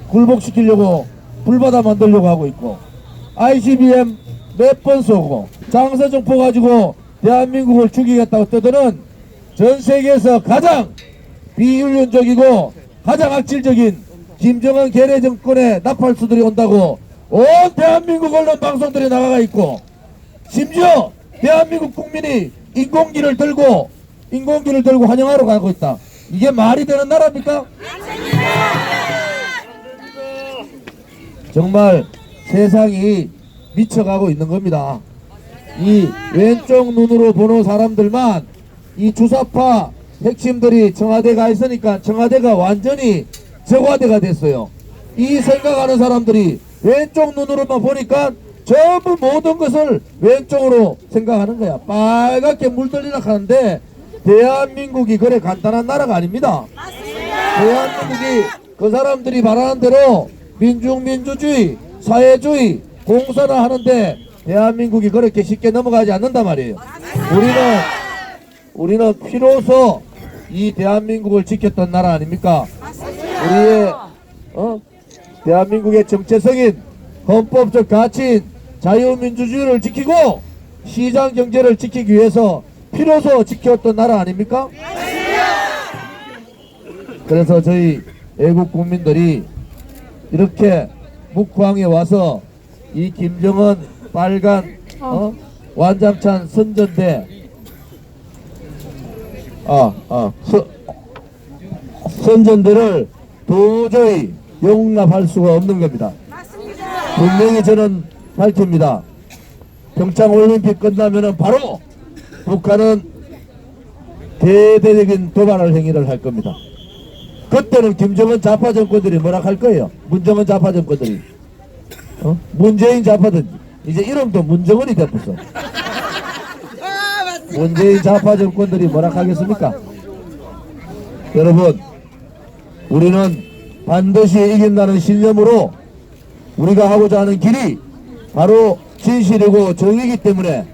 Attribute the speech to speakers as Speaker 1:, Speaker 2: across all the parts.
Speaker 1: 굴복시키려고 불바다 만들려고 하고 있고, ICBM 몇 번 쏘고 장서정포 가지고 대한민국을 죽이겠다고 떠드는 전 세계에서 가장 비윤리적이고 가장 악질적인 김정은 괴뢰 정권의 나팔수들이 온다고 온 대한민국 언론 방송들이 나가가 있고, 심지어 대한민국 국민이 인공기를 들고 환영하러 가고 있다. 이게 말이 되는 나라입니까? 정말 세상이 미쳐가고 있는 겁니다. 이 왼쪽 눈으로 보는 사람들만, 이 주사파 핵심들이 청와대에 가 있으니까 청와대가 완전히 적화대가 됐어요. 이 생각하는 사람들이 왼쪽 눈으로만 보니까 전부 모든 것을 왼쪽으로 생각하는 거야. 빨갛게 물들리라 하는데 대한민국이 그래 간단한 나라가 아닙니다. 대한민국이 그 사람들이 말하는 대로 민주주의, 사회주의, 공산화 하는데 대한민국이 그렇게 쉽게 넘어가지 않는단 말이에요. 우리는 피로서 이 대한민국을 지켰던 나라 아닙니까? 우리의 대한민국의 정체성인 헌법적 가치인 자유민주주의를 지키고 시장 경제를 지키기 위해서 피로서 지켰던 나라 아닙니까? 그래서 저희 애국 국민들이 이렇게 묵황에 와서 이 김정은 빨간 완장찬 선전대 선전대를 도저히 용납할 수가 없는 겁니다. 분명히 저는 밝힙니다. 평창올림픽 끝나면은 바로 북한은 대대적인 도발할 행위를 할 겁니다. 그때는 김정은 좌파 정권들이 뭐라 할 거예요. 문정은 좌파 정권들이 문재인 좌파든 이제 이름도 문정은이 됐어. 문재인 좌파 정권들이 뭐라 하겠습니까? 여러분, 우리는 반드시 이긴다는 신념으로 우리가 하고자 하는 길이 바로 진실이고 정의이기 때문에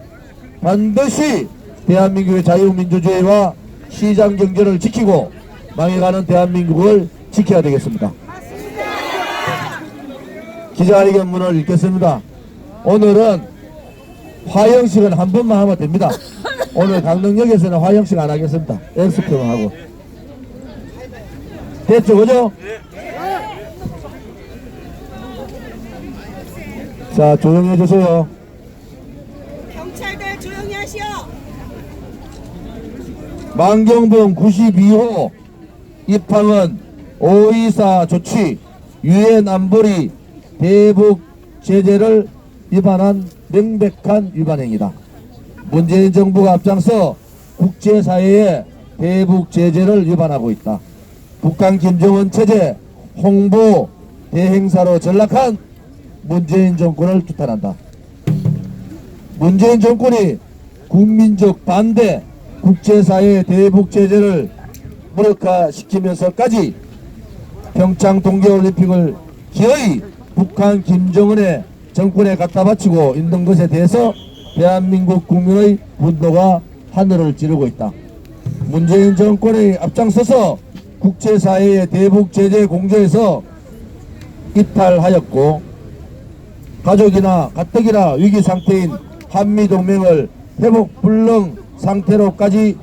Speaker 1: 반드시 대한민국의 자유민주주의와 시장경제를 지키고 망해가는 대한민국을 지켜야 되겠습니다. 기자회견문을 읽겠습니다. 오늘은 화형식은 한 번만 하면 됩니다. 오늘 강릉역에서는 화형식 안 하겠습니다. 엑스표만 하고. 됐죠, 그죠? 자, 조용히 해주세요.
Speaker 2: 경찰들 조용히 하시오.
Speaker 1: 만경봉 92호 입항은 524 조치 유엔 안보리 대북 제재를 위반한 명백한 위반행위다. 문재인 정부가 앞장서 국제사회의 대북 제재를 위반하고 있다. 북한 김정은 체제 홍보 대행사로 전락한 문재인 정권을 규탄한다. 문재인 정권이 국민적 반대 국제사회의 대북 제재를 무력화시키면서까지 평창 동계올림픽을 기어이 북한 김정은의 정권에 갖다 바치고 있는 것에 대해서 대한민국 국민의 분노가 하늘을 찌르고 있다. 문재인 정권이 앞장서서 국제사회의 대북 제재 공조에서 이탈하였고 가족이나 가뜩이나 위기 상태인 한미동맹을 회복 불능 상태로까지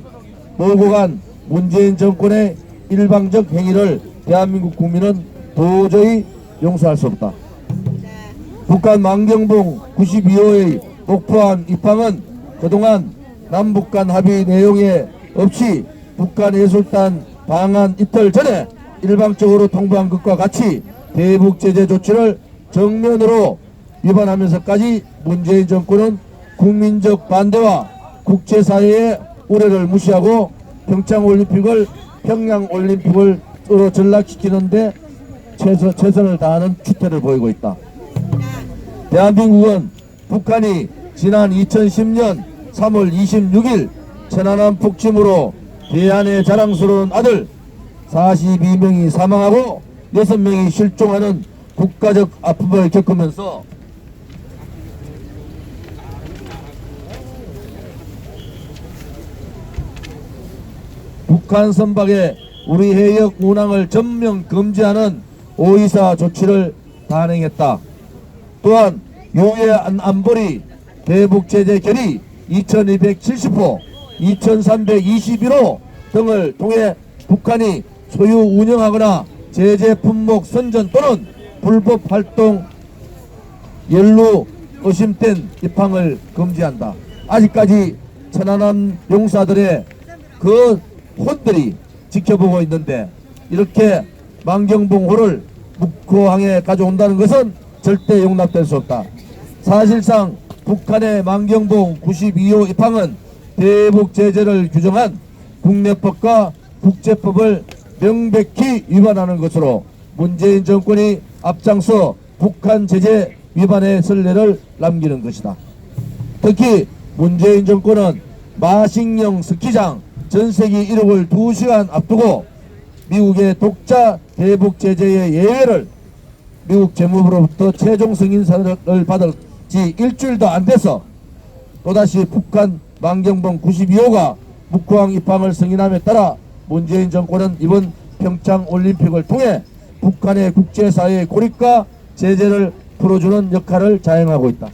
Speaker 1: 몰고 간 문재인 정권의 일방적 행위를 대한민국 국민은 도저히 용서할 수 없다. 북한 만경봉 92호의 목포항 입항은 그동안 남북 간 합의 내용에 없이 북한 예술단 방한 이틀 전에 일방적으로 통보한 것과 같이 대북 제재 조치를 정면으로 위반하면서까지 문재인 정권은 국민적 반대와 국제사회의 우려를 무시하고 평창올림픽을 평양올림픽으로 전락시키는데 최선을 다하는 추태를 보이고 있다. 대한민국은 북한이 지난 2010년 3월 26일 천안함 폭침으로 대한의 자랑스러운 아들 42명이 사망하고 6명이 실종하는 국가적 아픔을 겪으면서 북한 선박의 우리 해역 운항을 전면 금지하는 오이사 조치를 단행했다. 또한 유해 안보리 대북제재 결의 2270호, 2321호 등을 통해 북한이 소유 운영하거나 제재 품목 선전 또는 불법 활동 연루 의심된 입항을 금지한다. 아직까지 천안함 용사들의 그 혼들이 지켜보고 있는데 이렇게 만경봉호를 묵호항에 가져온다는 것은 절대 용납될 수 없다. 사실상 북한의 만경봉 92호 입항은 대북 제재를 규정한 국내법과 국제법을 명백히 위반하는 것으로 문재인 정권이 앞장서 북한 제재 위반의 선례를 남기는 것이다. 특히 문재인 정권은 마식령 스키장 전세기 1억을 2시간 앞두고 미국의 독자 대북 제재의 예외를 미국 재무부로부터 최종 승인서를 받을 지 일주일도 안 돼서 또다시 북한 만경봉 92호가 묵호항 입항을 승인함에 따라 문재인 정권은 이번 평창 올림픽을 통해 북한의 국제사회의 고립과 제재를 풀어주는 역할을 자행하고 있다.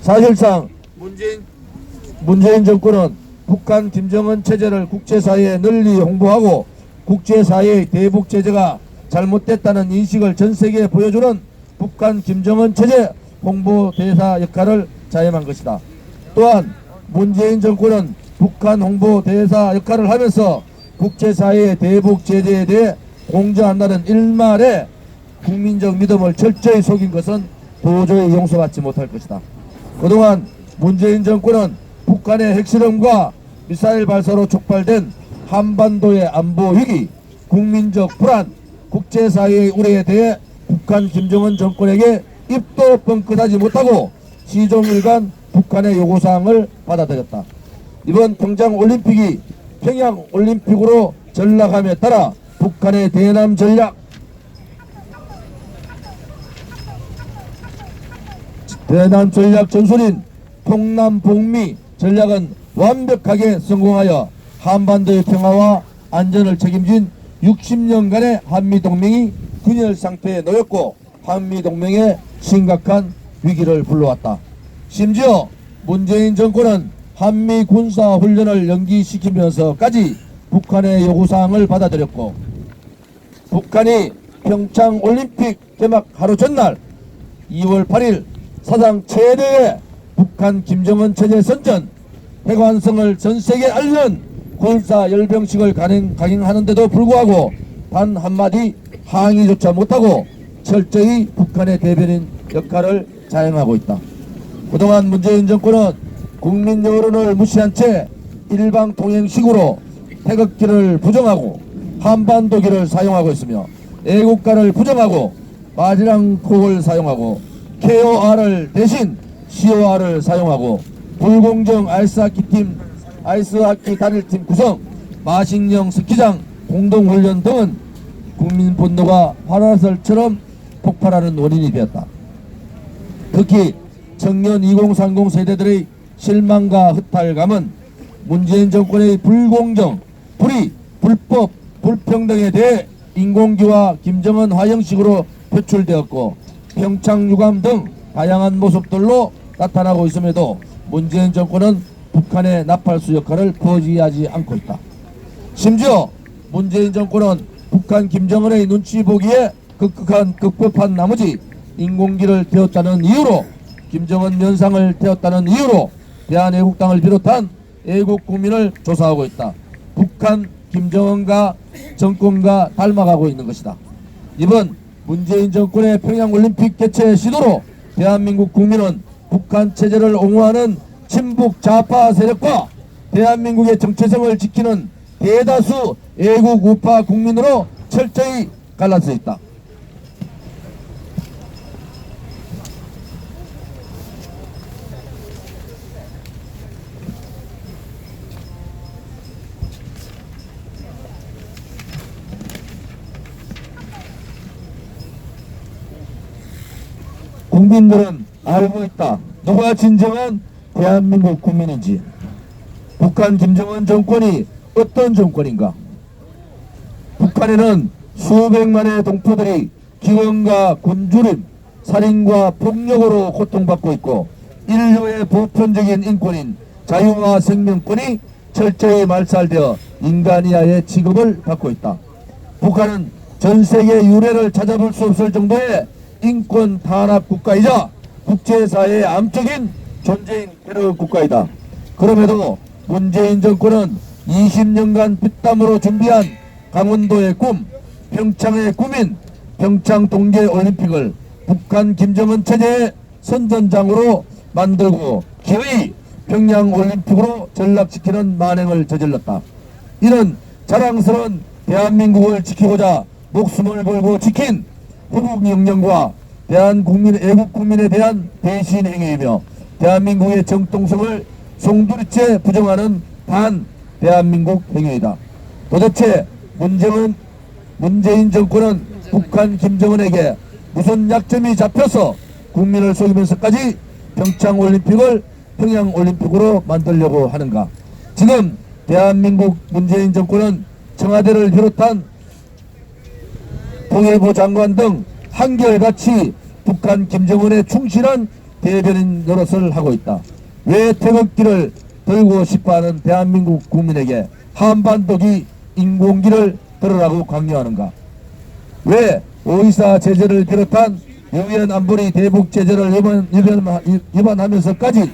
Speaker 1: 사실상 문재인 정권은 북한 김정은 체제를 국제사회에 널리 홍보하고 국제사회의 대북 제재가 잘못됐다는 인식을 전세계에 보여주는 북한 김정은 체제 홍보대사 역할을 자임한 것이다. 또한 문재인 정권은 북한 홍보대사 역할을 하면서 국제사회의 대북 제재에 대해 공조한다는 일말의 국민적 믿음을 철저히 속인 것은 도저히 용서받지 못할 것이다. 그동안 문재인 정권은 북한의 핵실험과 미사일 발사로 촉발된 한반도의 안보 위기, 국민적 불안, 국제사회의 우려에 대해 북한 김정은 정권에게 입도 뻥끗하지 못하고 시종일관 북한의 요구사항을 받아들였다. 이번 평창올림픽이 평양올림픽으로 전락함에 따라 북한의 대남 전략, 전술인 통남북미 전략은 완벽하게 성공하여 한반도의 평화와 안전을 책임진 60년간의 한미동맹이 균열 상태에 놓였고 한미동맹의 심각한 위기를 불러왔다. 심지어 문재인 정권은 한미 군사훈련을 연기시키면서까지 북한의 요구사항을 받아들였고 북한이 평창올림픽 개막 하루 전날 2월 8일 사상 최대의 북한 김정은 체제 선전 해관성을 전세계에 알리는 군사 열병식을 강행하는데도 불구하고 단 한마디 항의조차 못하고 철저히 북한의 대변인 역할을 자행하고 있다. 그동안 문재인 정권은 국민 여론을 무시한 채 일방통행식으로 태극기를 부정하고 한반도기를 사용하고 있으며 애국가를 부정하고 마지랑콕을 사용하고 KOR을 대신 COR을 사용하고 불공정 아이스하키 단일팀 구성, 마식령 스키장 공동훈련 등은 국민 분노가 화살처럼 폭발하는 원인이 되었다. 특히 청년 2030 세대들의 실망과 허탈감은 문재인 정권의 불공정, 불의, 불법, 불평등에 대해 인공기와 김정은 화형식으로 표출되었고 평창유감 등 다양한 모습들로 나타나고 있음에도 문재인 정권은 북한의 나팔수 역할을 포기하지 않고 있다. 심지어 문재인 정권은 북한 김정은의 눈치 보기에 극복한 나머지 인공기를 태웠다는 이유로 김정은 면상을 태웠다는 이유로 대한애국당을 비롯한 애국 국민을 조사하고 있다. 북한 김정은과 정권과 닮아가고 있는 것이다. 이번 문재인 정권의 평양올림픽 개최 시도로 대한민국 국민은 북한 체제를 옹호하는 친북 좌파 세력과 대한민국의 정체성을 지키는 대다수 애국 우파 국민으로 철저히 갈라져 있다. 국민들은 알고 있다. 누가 진정한 대한민국 국민인지. 북한 김정은 정권이 어떤 정권인가. 북한에는 수백만의 동포들이 기근과 굶주림, 살인과 폭력으로 고통받고 있고 인류의 보편적인 인권인 자유와 생명권이 철저히 말살되어 인간 이하의 취급을 받고 있다. 북한은 전세계 유례를 찾아볼 수 없을 정도의 인권 탄압 국가이자 국제사회의 암적인 존재인 테러 국가이다. 그럼에도 문재인 정권은 20년간 피땀으로 준비한 강원도의 꿈, 평창의 꿈인 평창 동계올림픽을 북한 김정은 체제의 선전장으로 만들고 기어이 평양올림픽으로 전락시키는 만행을 저질렀다. 이는 자랑스러운 대한민국을 지키고자 목숨을 걸고 지킨 호국영령과 애국국민에 대한 배신 행위이며 대한민국의 정통성을 송두리째 부정하는 반 대한민국 행위이다. 도대체 문재인 정권은 북한 김정은에게 무슨 약점이 잡혀서 국민을 속이면서까지 평양올림픽으로 만들려고 하는가? 지금 대한민국 문재인 정권은 청와대를 비롯한 통일부 장관 등 한결같이 북한 김정은에 충실한 대변인 노릇을 하고 있다. 왜 태극기를 들고 싶어하는 대한민국 국민에게 한반도기 인공기를 들으라고 강요하는가? 왜 오이사 제재를 비롯한 유엔 안보리 대북 제재를 위반하면서까지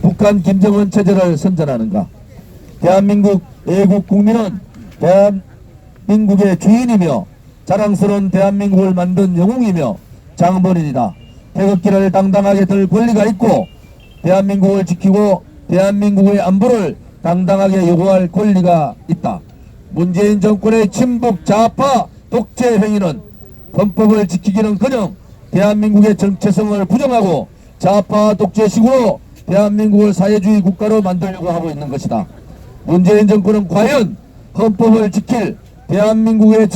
Speaker 1: 북한 김정은 체제를 선전하는가? 대한민국 애국 국민은 대한민국의 주인이며 자랑스러운 대한민국을 만든 영웅이며 장본인이다. 태극기를 당당하게 들 권리가 있고 대한민국을 지키고 대한민국의 안보를 당당하게 요구할 권리가 있다. 문재인 정권의 친북 좌파 독재 행위는 헌법을 지키기는커녕 대한민국의 정체성을 부정하고 좌파 독재식으로 대한민국을 사회주의 국가로 만들려고 하고 있는 것이다. 문재인 정권은 과연 헌법을 지킬 대한민국을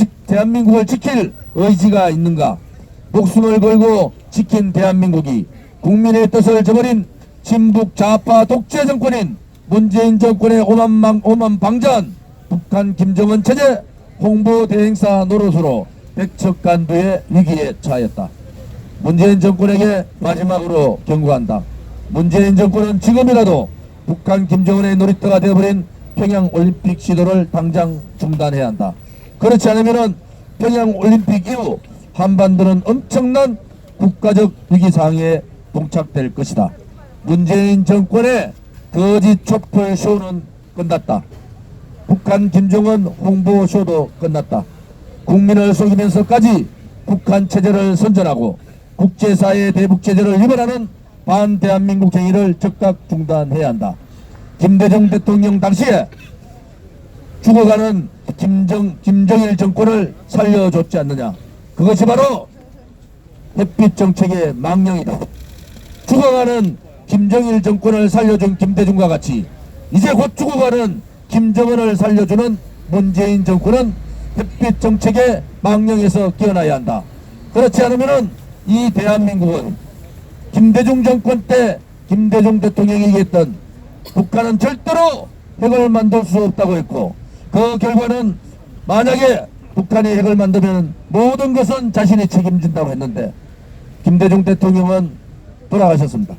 Speaker 1: 지킬 의지가 있는가? 목숨을 걸고 지킨 대한민국이 국민의 뜻을 저버린 친북 좌파 독재 정권인 문재인 정권의 오만방자한 북한 김정은 체제 홍보 대행사 노릇으로 백척간두의 위기에 처하였다. 문재인 정권에게 마지막으로 경고한다. 문재인 정권은 지금이라도 북한 김정은의 놀이터가 되어버린 평양올림픽 시도를 당장 중단해야 한다. 그렇지 않으면 평양올림픽 이후 한반도는 엄청난 국가적 위기상황에 봉착될 것이다. 문재인 정권의 거짓 촛불 쇼는 끝났다. 북한 김정은 홍보쇼도 끝났다. 국민을 속이면서까지 북한 체제를 선전하고 국제사회의 대북제재를 위반하는 반대한민국 행위를 즉각 중단해야 한다. 김대중 대통령 당시에 죽어가는 김정일 정권을 살려줬지 않느냐. 그것이 바로 햇빛 정책의 망령이다. 죽어가는 김정일 정권을 살려준 김대중과 같이 이제 곧 죽어가는 김정은을 살려주는 문재인 정권은 햇빛 정책의 망령에서 깨어나야 한다. 그렇지 않으면 이 대한민국은 김대중 정권 때 김대중 대통령이 얘기했던 북한은 절대로 핵을 만들 수 없다고 했고 그 결과는 만약에 북한이 핵을 만들면 모든 것은 자신이 책임진다고 했는데 김대중 대통령은 돌아가셨습니다.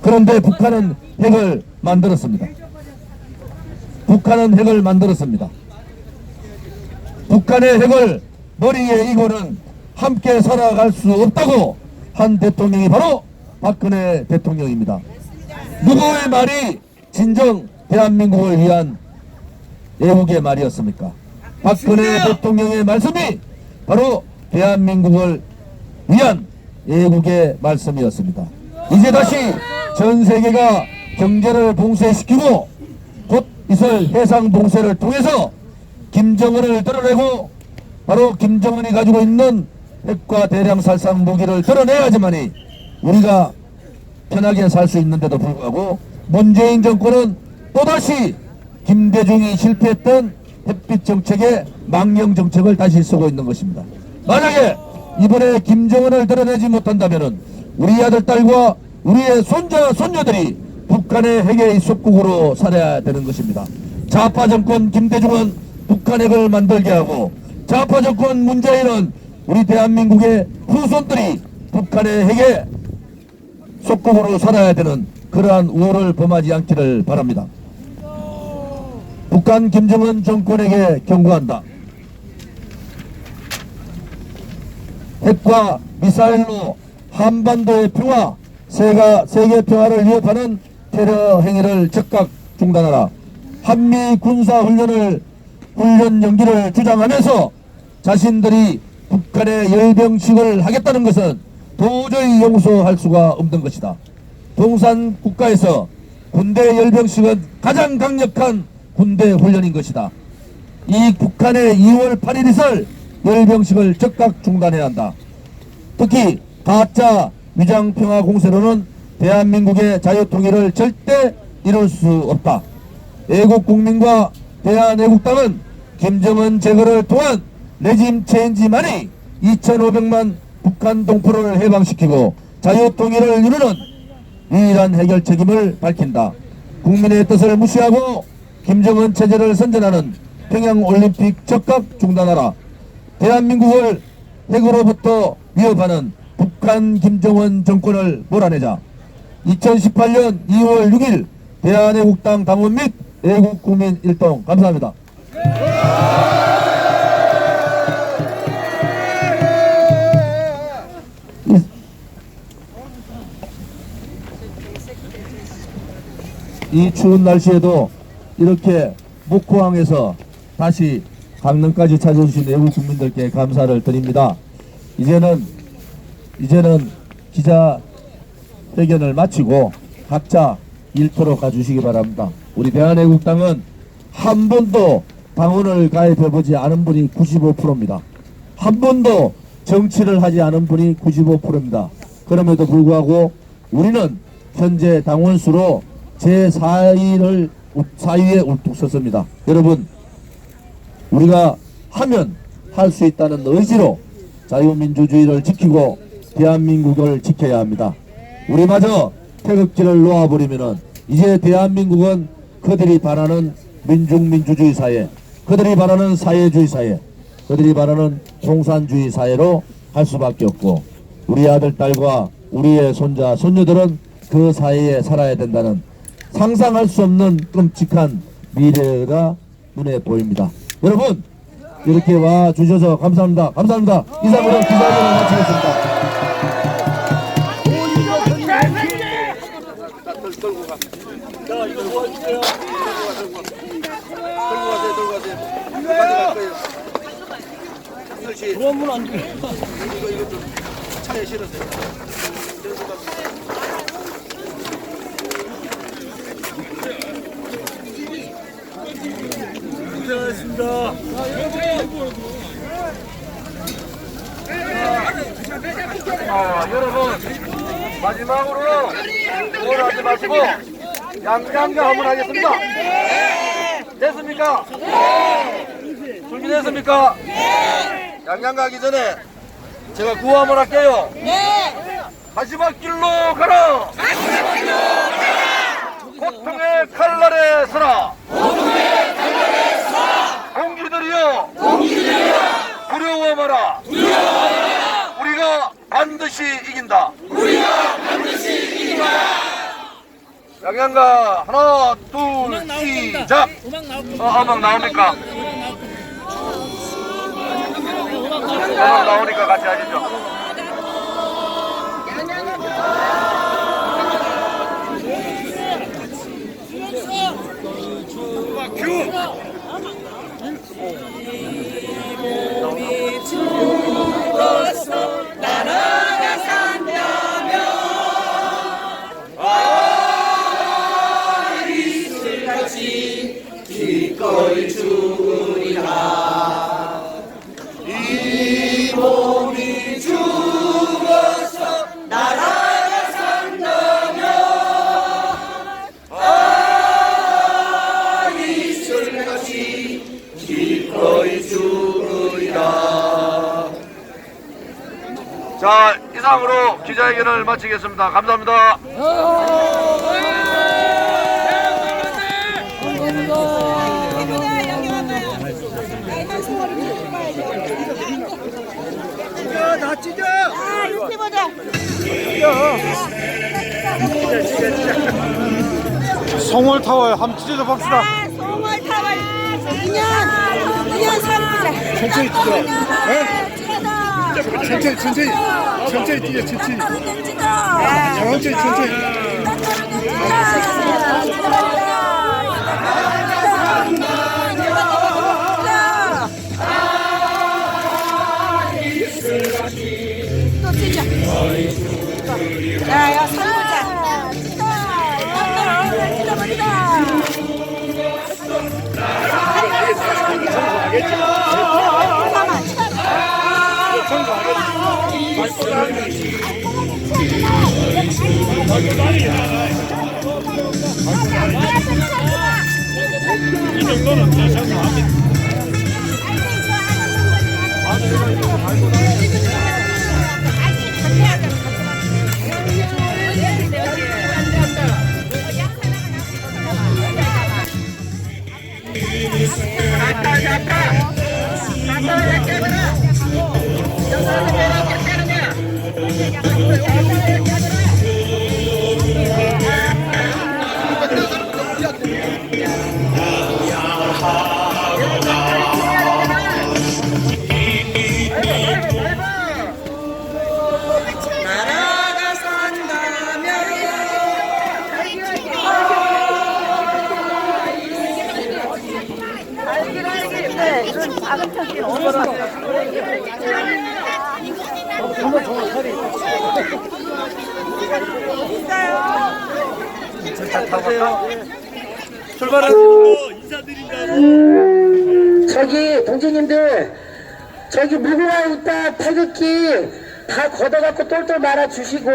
Speaker 1: 그런데 북한은 핵을 만들었습니다. 북한은 핵을 만들었습니다. 북한의 핵을 머리에 이고는 함께 살아갈 수 없다고 한 대통령이 바로 박근혜 대통령입니다. 누구의 말이 진정 대한민국을 위한 애국의 말이었습니까? 박근혜 대통령의 말씀이 바로 대한민국을 위한 애국의 말씀이었습니다. 이제 다시 전 세계가 경제를 봉쇄시키고 곧 있을 해상 봉쇄를 통해서 김정은을 드러내고 바로 김정은이 가지고 있는 핵과 대량 살상 무기를 드러내야지만이 우리가 편하게 살 수 있는데도 불구하고 문재인 정권은 또다시 김대중이 실패했던 햇빛 정책의 망령 정책을 다시 쓰고 있는 것입니다. 만약에 이번에 김정은을 드러내지 못한다면 우리 아들, 딸과 우리의 손자, 손녀들이 북한의 핵의 속국으로 살아야 되는 것입니다. 좌파 정권 김대중은 북한핵을 만들게 하고 좌파 정권 문재인은 우리 대한민국의 후손들이 북한의 핵에 속국으로 살아야 되는 그러한 우호를 범하지 않기를 바랍니다. 북한 김정은 정권에게 경고한다. 핵과 미사일로 한반도의 평화, 세계 평화를 위협하는 테러 행위를 즉각 중단하라. 한미 군사 훈련 연기를 주장하면서 자신들이 북한의 열병식을 하겠다는 것은 도저히 용서할 수가 없는 것이다. 동산 국가에서 군대 열병식은 가장 강력한 군대 훈련인 것이다. 이 북한의 2월 8일 있을 열병식을 즉각 중단해야 한다. 특히 가짜 위장평화 공세로는 대한민국의 자유통일을 절대 이룰 수 없다. 애국국민과 대한애국당은 김정은 제거를 통한 레짐 체인지만이 2,500만 북한 동포를 해방시키고 자유통일을 이루는 유일한 해결 책임을 밝힌다. 국민의 뜻을 무시하고 김정은 체제를 선전하는 평양올림픽 즉각 중단하라. 대한민국을 핵으로부터 위협하는 북한 김정은 정권을 몰아내자. 2018년 2월 6일 대한애국당 당원 및 애국국민 일동 감사합니다. 이 추운 날씨에도 이렇게 목포항에서 다시 강릉까지 찾아주신 애국 국민들께 감사를 드립니다. 이제는 기자회견을 마치고 각자 일터로 가주시기 바랍니다. 우리 대한애국당은 한 번도 당원을 가입해보지 않은 분이 95%입니다. 한 번도 정치를 하지 않은 분이 95%입니다. 그럼에도 불구하고 우리는 현재 당원수로 제4위에 울뚝 섰습니다. 여러분, 우리가 하면 할 수 있다는 의지로 자유민주주의를 지키고 대한민국을 지켜야 합니다. 우리마저 태극기를 놓아버리면은 이제 대한민국은 그들이 바라는 민중민주주의 사회, 그들이 바라는 사회주의 사회, 그들이 바라는 공산주의 사회로 갈 수밖에 없고 우리 아들, 딸과 우리의 손자, 손녀들은 그 사회에 살아야 된다는 상상할 수 없는 끔찍한 미래가 눈에 보입니다. 여러분, 이렇게 와 주셔서 감사합니다. 감사합니다. 이상으로 기자회견을 마치겠습니다.
Speaker 2: 자, 이거 모아주세요. 들고 가세요. 가져갈 거예요. 그러면 안 돼. 이거 좀 차에 실으세요. 고생하셨습니다.
Speaker 1: 여러분, 마지막으로 뭘 하지 마시고 양양가 한번 하겠습니다. 됐습니까? 준비됐습니까? 양양가 하기 전에 제가 구호 한번 할게요. 마지막 길로 가라. 고통의 칼날에 서라. 공기들이여 두려워 마라. 우리가 반드시 이긴다. 양양가 하나 둘 시작. 음악 나옵니까? 음악 나오니까 같이 하시죠.
Speaker 3: 기꺼이 죽으리라. 이 몸이 죽어서 나라가 산다면 이슬같이 기꺼이 죽으리라.
Speaker 1: 자, 이상으로 기자회견을 마치겠습니다. 감사합니다.
Speaker 2: 찢어.
Speaker 4: 아, 이렇게 보자.
Speaker 3: 송월 타워에 한번 찢어져 봅시다.
Speaker 4: 아, 송월 타워. 인연 삼자.
Speaker 3: 천천히 찢어.
Speaker 4: 천천히,
Speaker 3: 천천히 뛰어, 천천히.
Speaker 4: 천천히,
Speaker 3: 천천히.
Speaker 4: 또 찢어. 야, 야, 삼자.
Speaker 5: 저기 동지님들 저기 무궁화 있다 태극기 다 걷어갖고 똘똘 말아주시고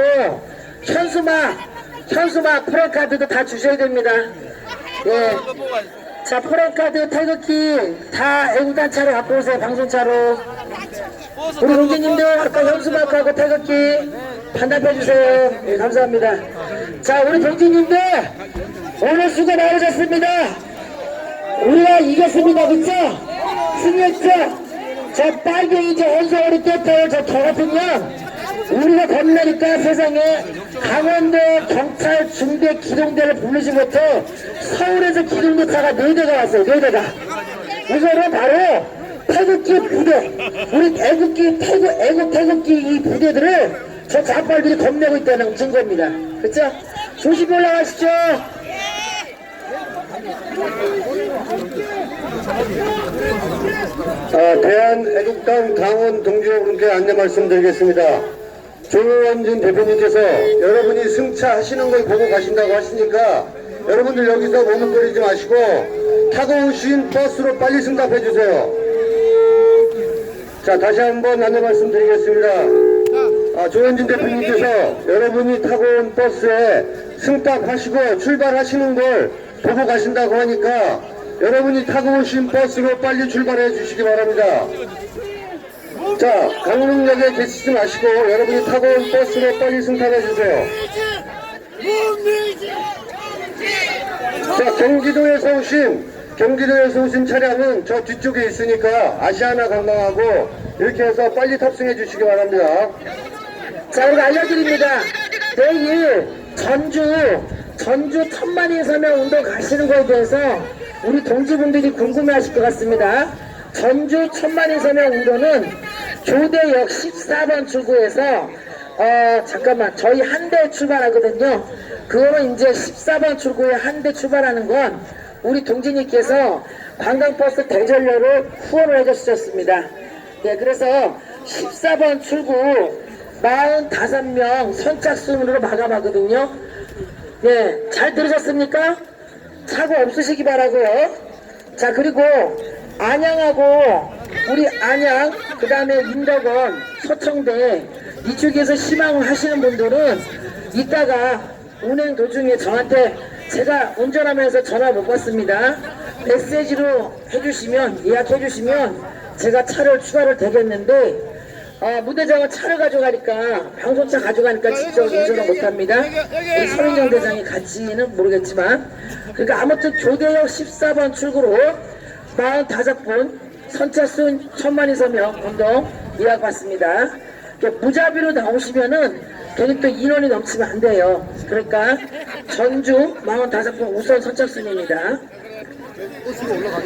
Speaker 5: 현수막 프랜카드도 다 주셔야 됩니다. 예. 자, 프랜카드 태극기 다 애국단차로 갖고 오세요. 방송차로. 우리 동지님들 아까 현수막하고 태극기 반납해주세요. 예, 감사합니다. 자, 우리 동지님들 오늘 수고 많으셨습니다. 우리가 이겼습니다. 그쵸? 승리했죠? 저 빨갱이 저 헌서울이 떼떼요 저 개같은요 우리가 겁나니까 세상에 강원도 경찰 중대 기동대를 부르지 못해 서울에서 기동대차가 4대가 왔어요. 4대가. 이거는 바로 태극기 부대, 우리 애국 태극기 이 부대들을 저 자빨들이 겁내고 있다는 증거입니다. 그쵸? 조심히 올라가시죠.
Speaker 6: 대한애국당 강원 동지여러분께 안내 말씀드리겠습니다. 조원진 대표님께서 여러분이 승차하시는 걸 보고 가신다고 하시니까 여러분들 여기서 머뭇거리지 마시고 타고 오신 버스로 빨리 승답해 주세요. 자, 다시 한번 안내 말씀드리겠습니다. 조원진 대표님께서 여러분이 타고 온 버스에 승답하시고 출발하시는 걸 보고 가신다고 하니까 여러분이 타고 오신 버스로 빨리 출발해 주시기 바랍니다. 자, 강릉역에 계시지 마시고 여러분이 타고 온 버스로 빨리 승탑해 주세요. 자, 경기도에서 오신 차량은 저 뒤쪽에 있으니까 아시아나 관광하고 이렇게 해서 빨리 탑승해 주시기 바랍니다.
Speaker 5: 자, 우리가 알려드립니다. 내일 전주 1000만인 서명 운동 가시는 거에 대해서 우리 동지분들이 궁금해하실 것 같습니다. 전주 1000만인 서명 운동은 교대역 14번 출구에서 잠깐만 저희 한 대 출발하거든요. 그거는 이제 14번 출구에 한 대 출발하는 건 우리 동지님께서 관광버스 대전료를 후원을 해주셨습니다. 예, 그래서 14번 출구 45명 선착순으로 마감하거든요. 네, 잘 들으셨습니까? 사고 없으시기 바라고요. 자, 그리고 안양하고 우리 안양, 그 다음에 인덕원, 서청대 이쪽에서 희망을 하시는 분들은 이따가 운행 도중에 저한테 제가 운전하면서 전화 못 받습니다. 메시지로 해주시면, 예약해주시면 제가 차를 추가를 되겠는데 무대장은 차를 가져가니까 방송차 가져가니까 직접 운전을 못합니다. 우리 서민정 대장이 같이는 모르겠지만 그러니까 아무튼 교대역 14번 출구로 45분 선착순 1000만인 서명 운동 예약 받습니다. 이렇게 무자비로 나오시면은 괜히 또 인원이 넘치면 안 돼요. 그러니까 전주 45분 우선 선착순입니다.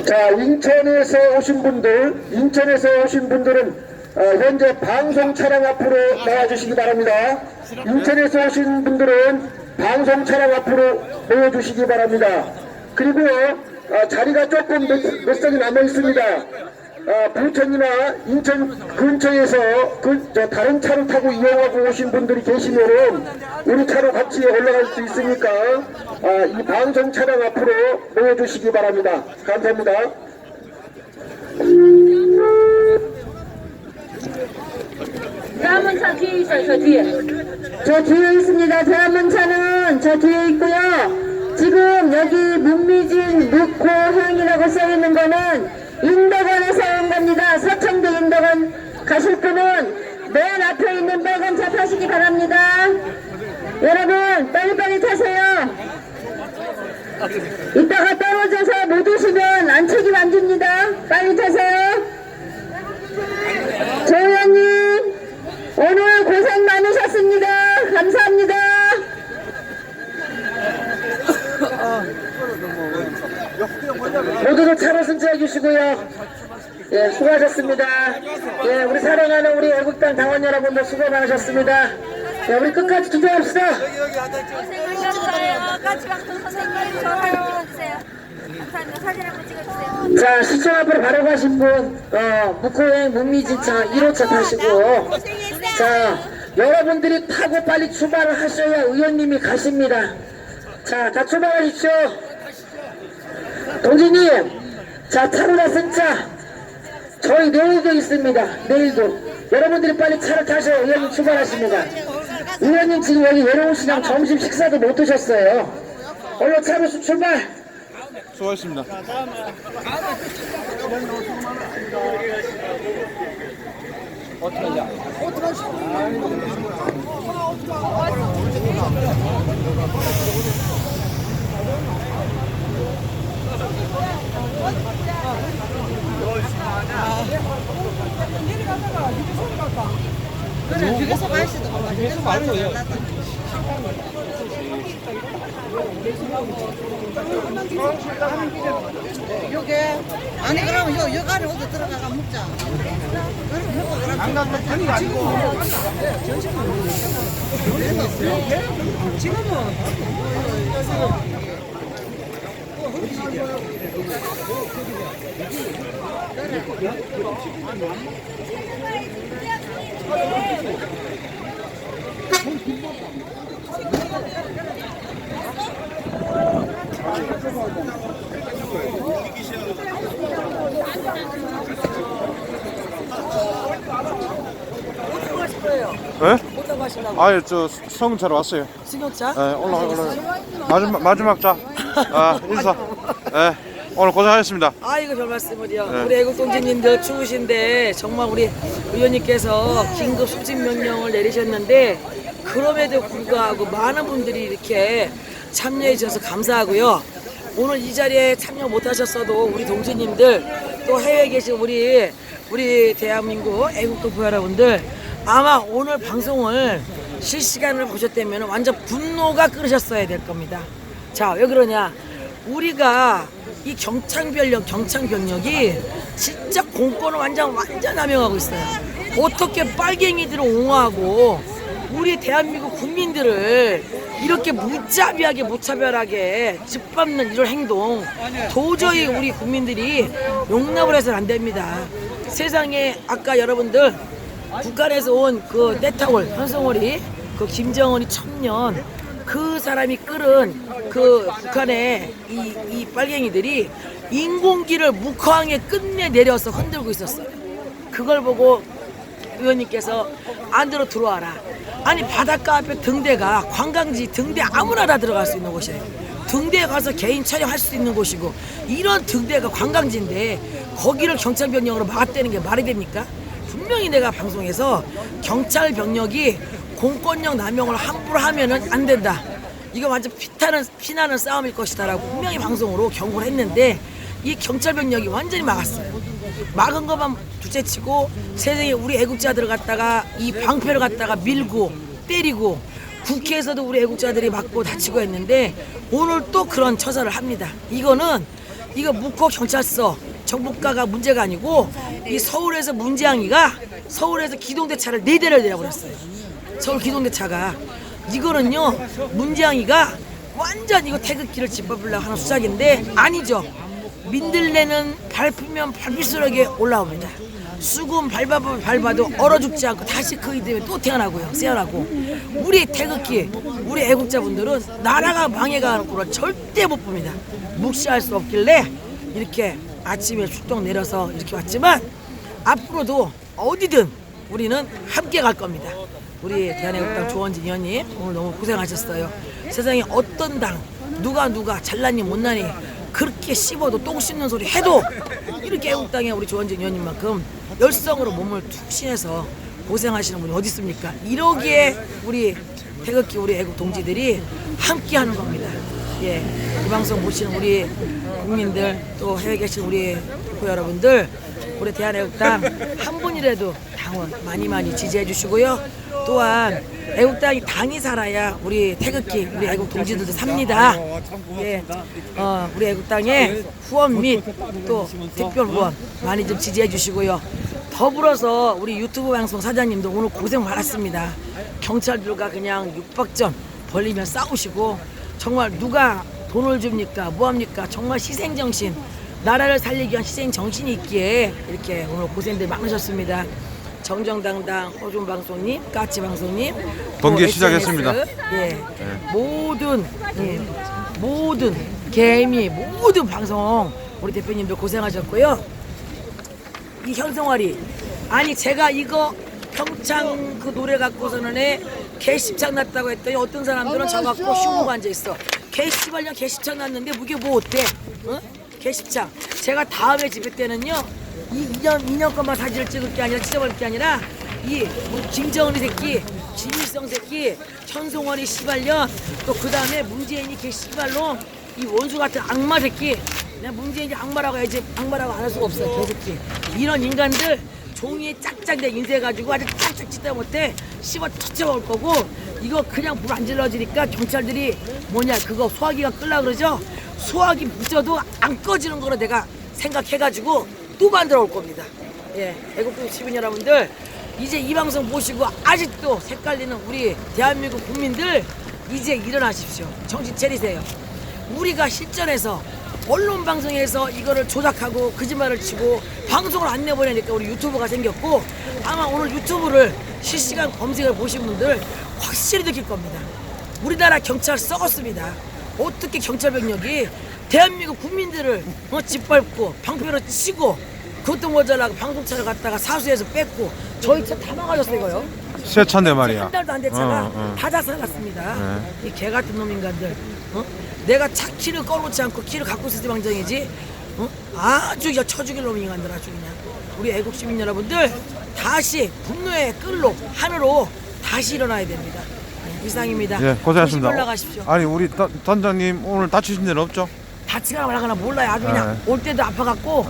Speaker 6: 자, 인천에서 오신 분들은 현재 방송 차량 앞으로 나와주시기 바랍니다. 인천에서 오신 분들은 방송 차량 앞으로 모여주시기 바랍니다. 그리고 자리가 조금 몇 석이 남아 있습니다. 부천이나 인천 근처에서 다른 차를 타고 이용하고 오신 분들이 계시면은 우리 차로 같이 올라갈 수 있으니까 이 방송 차량 앞으로 모여주시기 바랍니다. 감사합니다.
Speaker 5: 대한문차 뒤에 있어요. 저 뒤에. 저 뒤에 있습니다. 대한문차는 저 뒤에 있고요. 지금 여기 문미진 묵호항이라고 써있는 거는 인덕원에서 온 겁니다. 서청도 인덕원 가실 분은 맨 앞에 있는 빨간 차 타시기 바랍니다. 여러분 빨리빨리 타세요. 이따가 떨어져서 못 오시면 안 책임 안 집니다. 빨리 타세요. 조 의원님 오늘 고생 많으셨습니다. 감사합니다. 모두들 차로 승차해 주시고요. 예, 수고하셨습니다. 예, 우리 사랑하는 우리 애국당 당원 여러분들 수고 많으셨습니다. 예, 우리 끝까지 투쟁합시다.
Speaker 4: 고생하셨어요. 까치방송 선생님 저 사진 찍어주세요. 감사합니다. 사진 한번 찍어주세요.
Speaker 5: 자, 시청 앞으로 바로 가신 분, 묵호행 문미진차 1호차 타시고, 자, 여러분들이 타고 빨리 출발을 하셔야 의원님이 가십니다. 자, 다 출발하십시오. 동지님, 자, 타로나 승차. 저희 내일도 있습니다. 내일도. 여러분들이 빨리 차를 타셔야 의원님 출발하십니다. 의원님 지금 여기 외로우시냥 점심 식사도 못 드셨어요. 얼른 차로 출발!
Speaker 3: 수고하셨습니다.
Speaker 7: 요게 아니 그러면 요 여간에 어디 들어가가 먹자.
Speaker 3: 네? 아예 저 성차로 왔어요.
Speaker 8: 승용차?
Speaker 3: 네, 올라. 마지막 자. 인사. 네, 오늘 고생하셨습니다.
Speaker 8: 아이고 별 말씀을요.
Speaker 3: 네.
Speaker 8: 우리 애국동지님들 추우신데 정말 우리 의원님께서 긴급 소집 명령을 내리셨는데 그럼에도 불구하고 많은 분들이 이렇게 참여해 주셔서 감사하고요. 오늘 이 자리에 참여 못하셨어도 우리 동지님들 또 해외에 계신 우리 대한민국 애국동포 여러분들 아마 오늘 방송을 실시간으로 보셨다면 완전 분노가 끓으셨어야 될 겁니다. 자, 왜 그러냐? 우리가 이 경창병력이 진짜 공권을 완전 남용하고 있어요. 어떻게 빨갱이들을 옹호하고 우리 대한민국 국민들을 이렇게 무자비하게 무차별하게 짓밟는 이런 행동 도저히 우리 국민들이 용납을 해서는 안 됩니다. 세상에 아까 여러분들 북한에서 온 그 떼타올 현성월이 그 김정은이 청년 그 사람이 끌은 그 북한의 이 빨갱이들이 인공기를 묵호항에 끝내 내려서 흔들고 있었어요. 그걸 보고 의원님께서 안으로 들어와라. 아니 바닷가 앞에 등대가 관광지 등대 아무나 다 들어갈 수 있는 곳이에요. 등대에 가서 개인 촬영할 수 있는 곳이고 이런 등대가 관광지인데 거기를 경찰병력으로 막았다는 게 말이 됩니까? 분명히 내가 방송에서 경찰병력이 공권력 남용을 함부로 하면은 안 된다. 이거 완전 피나는 싸움일 것이다라고 분명히 방송으로 경고를 했는데 이 경찰병력이 완전히 막았어요. 막은 것만 둘째치고 세상에 우리 애국자들을 갖다가 이 방패를 갖다가 밀고 때리고 국회에서도 우리 애국자들이 맞고 다치고 했는데 오늘 또 그런 처사를 합니다. 이거 묵호 경찰서 정보과가 문제가 아니고 이 서울에서 문재양이가 서울에서 기동대차를 4대를 내려버렸어요. 서울 기동대차가. 이거는요 문재양이가 완전 이거 태극기를 짓밟으려고 하는 수작인데 아니죠. 민들레는 밟으면 밟을수록에 올라옵니다. 수군 밟아도 얼어 죽지 않고 다시 그 이듬해 또 태어나고요. 세어나고 우리 태극기 우리 애국자분들은 나라가 망해가는 꼴을 절대 못 봅니다. 묵시할 수 없길래 이렇게 아침에 출동 내려서 이렇게 왔지만 앞으로도 어디든 우리는 함께 갈 겁니다. 우리 대한애국당 조원진 의원님 오늘 너무 고생하셨어요. 세상에 어떤 당 누가 잘나니 못나니 그렇게 씹어도 똥 씹는 소리 해도 이렇게 애국당에 우리 조원진 의원님만큼 열성으로 몸을 툭 신해서 고생하시는 분이 어디 있습니까? 이러기에 우리 태극기 우리 애국 동지들이 함께 하는 겁니다. 예, 이 방송 보시는 우리 국민들 또 해외 계신 우리 대표 여러분들 우리 대한애국당 한 분이라도 당원 많이 지지해 주시고요. 또한 애국당이 당이 살아야 우리 태극기 우리 애국 동지들도 삽니다. 예, 우리 애국당의 후원 및 또 특별 후원 많이 좀 지지해 주시고요. 더불어서 우리 유튜브 방송 사장님도 오늘 고생 많았습니다. 경찰들과 그냥 육박전 벌리며 싸우시고 정말 누가 돈을 줍니까 뭐합니까 정말 희생정신 나라를 살리기 위한 희생정신이 있기에 이렇게 오늘 고생들 많으셨습니다. 정정당당 호준방송님 까치방송님
Speaker 3: 번개
Speaker 8: 또
Speaker 3: 시작했습니다.
Speaker 8: 예, 모든 개미 모든 방송 우리 대표님들 고생하셨고요. 이 현송아리 아니 제가 이거 평창 그 노래 갖고서는 개십창 났다고 했더니 어떤 사람들은 저 갖고 흉보고 앉아있어. 개시발년 개십창 났는데 무게 뭐 어때? 어? 개십창 제가 다음에 집회 때는요 2년 것만 사진을 찍을 게 아니라 찢어버릴 게 아니라 뭐 김정은이 새끼 진일성 새끼 현송아리 시발년 또 그 다음에 문재인이 개시발놈 이 원수 같은 악마 새끼 내가 문재인이 악마라고 해야지 악마라고 안 할 수가 없어 개새끼 이런 인간들 종이에 짝짝 내 인쇄해가지고 아주 짝짝 찢다 못해 씹어 터쳐올 거고 이거 그냥 불 안 질러지니까 경찰들이 뭐냐 그거 소화기가 끌라 그러죠. 소화기 붙여도 안 꺼지는 거로 내가 생각해가지고 또 만들어 올 겁니다. 예, 애국동 시민 여러분들 이제 이 방송 보시고 아직도 색깔리는 우리 대한민국 국민들 이제 일어나십시오. 정신 차리세요. 우리가 실전에서 언론 방송에서 이거를 조작하고 거짓말을 치고 방송을 안 내보내니까 우리 유튜브가 생겼고 아마 오늘 유튜브를 실시간 검색을 보신 분들 확실히 느낄 겁니다. 우리나라 경찰 썩었습니다. 어떻게 경찰병력이 대한민국 국민들을 짓밟고 방패로 치고 그것도 모자라고 방송차를 갖다가 사수해서 뺐고 저희 차 다 망가졌어요 이거요.
Speaker 3: 새 차인데 말이야.
Speaker 8: 한 달도 안 된 차가 다 자살났습니다. 이 개같은 놈인간들. 내가 차 키를 꺼놓지 않고 키를 갖고 있을 때 방정이지. 아주 그냥 쳐죽일 놈 인간들 아주 그냥. 우리 애국 시민 여러분들 다시 분노의 끌로 하늘로 다시 일어나야 됩니다. 네, 이상입니다.
Speaker 3: 예, 고생하셨습니다.
Speaker 8: 올라가십시오.
Speaker 3: 아니 우리 단장님 오늘 다치신 데는 없죠?
Speaker 8: 다치거나 말거나 몰라요. 아주 그냥 올 때도 아파갖고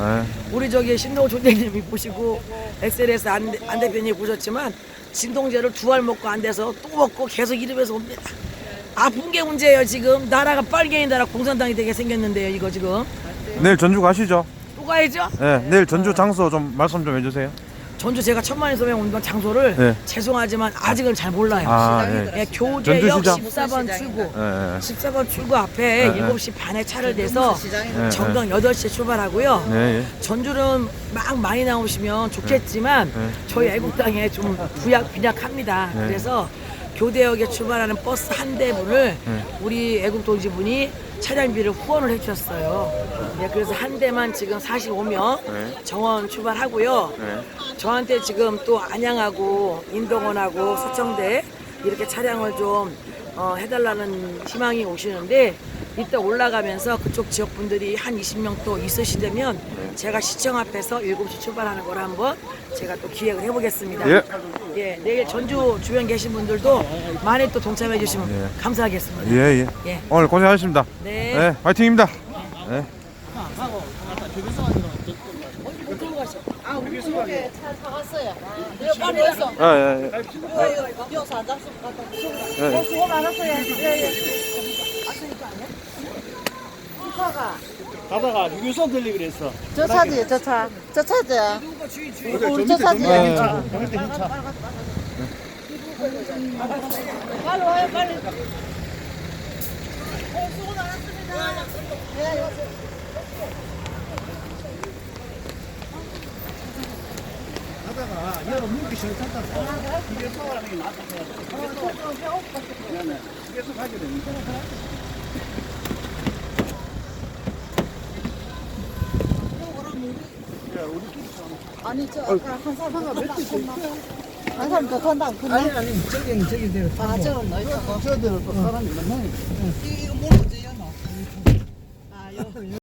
Speaker 8: 우리 저기 신동호 총장님이 보시고 SNS 안 대표님이 보셨지만 진통제를 2알 먹고 안 돼서 또 먹고 계속 이러면서 옵니다. 아픈 게 문제예요. 지금 나라가 빨갱이 나라 공산당이 되게 생겼는데요. 이거 지금
Speaker 3: 내일 전주 가시죠?
Speaker 8: 또 가야죠.
Speaker 3: 네, 내일 전주 장소 좀 말씀 좀 해주세요.
Speaker 8: 전주 제가 1000만에 소명 온 장소를 죄송하지만 아직은 잘 몰라요. 예, 교대역 14번 출구 14번 출구 앞에 7시 반에 차를 대서 정강 8시에 출발하고요. 전주는 막 많이 나오시면 좋겠지만 저희 애국당에 좀 빈약합니다. 그래서 교대역에 출발하는 버스 한 대분을 우리 애국동지분이 차량비를 후원을 해주셨어요. 네, 그래서 한 대만 지금 45명 정원 출발하고요. 저한테 지금 또 안양하고 인동원하고 서청대 이렇게 차량을 좀 해달라는 희망이 오시는데 이따 올라가면서 그쪽 지역 분들이 한 20명 또 있으시다면 제가 시청 앞에서 7시 출발하는 걸 한번 제가 또 기획을 해보겠습니다. 예, 내일 전주 주변 계신 분들도 많이 또 동참해 주시면 감사하겠습니다.
Speaker 3: 예. 오늘 고생하셨습니다.
Speaker 8: 네.
Speaker 3: 화이팅입니다. 네.
Speaker 8: 어디 못 들어가셔.
Speaker 7: 아, 우리 집에 차 사갔어요. 이거 빨리 왔어.
Speaker 3: 예, 예.
Speaker 7: 이거 사잡수 갖다
Speaker 3: 예.
Speaker 7: 수고 많았어요. 예, 예. 차가.
Speaker 2: 가다가 유서 들리 그랬어.
Speaker 7: 저 차지, 저 차. 저 차지. 우리 저 차지. 빨리 와요, 빨리. 수고 많았습니다. 예,
Speaker 2: 가다가 여름 물기 싫다. 집에서 하는 게 낫다. 집에서 가게 되니까.
Speaker 7: 아니, 저 아까 한 사람가 몇개 있어? 한 사람 더 탄다. 아니,
Speaker 2: 저기 내려.
Speaker 7: 아, 저건 너 있어.
Speaker 2: 저대로 또 사람이 만나니까.
Speaker 7: 이거 물